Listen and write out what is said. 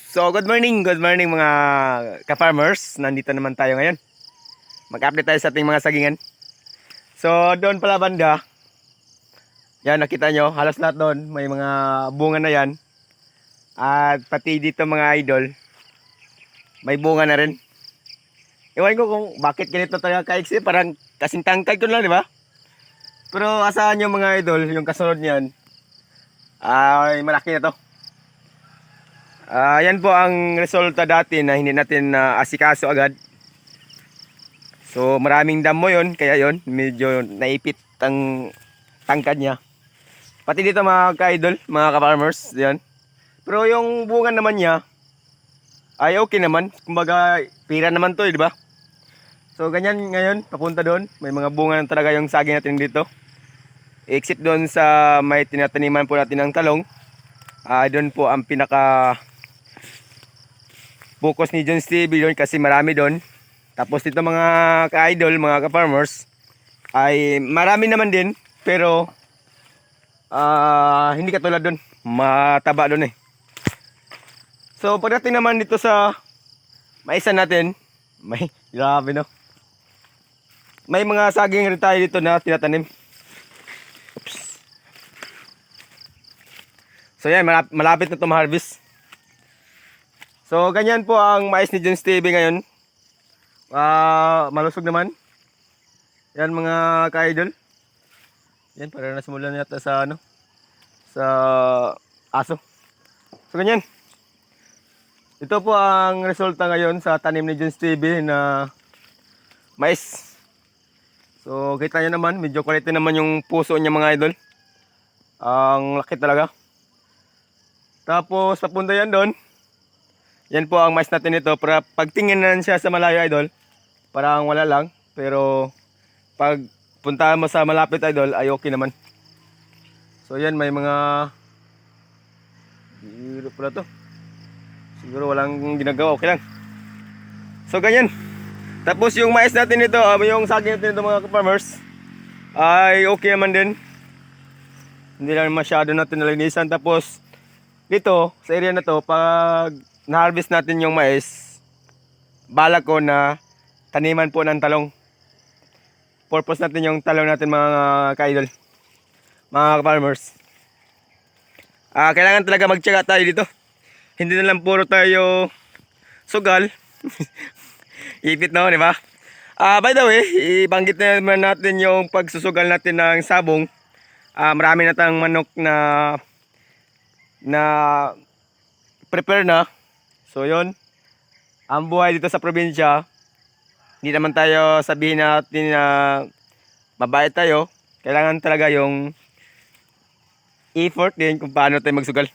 So, good morning mga ka-farmers. Nandito naman tayo ngayon. Mag-update tayo sa ating mga sagingan. So, doon pala banda. Yan, nakita nyo, halos lahat doon. May mga bunga na yan. At pati dito mga idol, may bunga na rin. Iwan ko kung bakit ganito tayo kaiksi. Parang kasing tangkad ko lang, di ba? Pero asahan nyo mga idol, yung kasunod niyan, ay malaki na to. Yan po ang resulta dati na hindi natin asikaso agad. So maraming damo yon, kaya yon medyo naipit ang tangkad niya. Pati dito mga ka-idol, mga ka-farmers, yan. Pero yung bunga naman niya ay okay naman. Kumbaga pira naman to, di ba? So ganyan ngayon, papunta doon. May mga bunga na talaga yung saging natin dito. Except doon sa may tinataniman po natin ng talong. Doon po ang pinaka focus ni John Steve doon kasi marami doon. Tapos dito mga ka-idol, mga ka-farmers, ay marami naman din. Pero hindi katulad doon. Mataba doon eh. So pagdating naman dito sa maisan natin, may grabe no. May mga saging rin tayo dito na tinatanim. Oops. So yan, malapit na ito ma-harvest. So ganyan po ang mais ni John Stevie ngayon. Malusog naman. Yan mga ka-idol. Yan, para nasimulan yata sa ano, sa aso. So ganyan. Ito po ang resulta ngayon sa tanim ni John Stevie na mais. So kita nyo naman, medyo quality naman yung puso niya mga idol. Ang laki talaga. Tapos papunta yan doon. Yan po ang mais natin ito. Para pagtingin na siya sa malayo idol, parang wala lang. Pero pag punta mo sa malapit idol ay okay naman. So yan, may mga biro pala to. Siguro walang ginagawa, okay lang. So ganyan. Tapos yung mais natin ito, yung saging natin ito mga farmers, ay okay naman din. Hindi lang masyado natin nalinisan. Tapos dito sa area na to, pag na-harvest natin yung mais, balak ko na taniman po ng talong. Purpose natin yung talong natin mga ka-idol, mga farmers. Kailangan talaga magtiyaga tayo dito. Hindi na lang puro tayo sugal. Ipit no, di ba? By the way, ibanggit na naman natin yung pagsusugal natin ng sabong. Marami na tayong manok na prepare na. So yun, ang buhay dito sa probinsya, hindi naman tayo sabihin natin na mabait tayo. Kailangan talaga yung effort din kung paano tayo magsugal.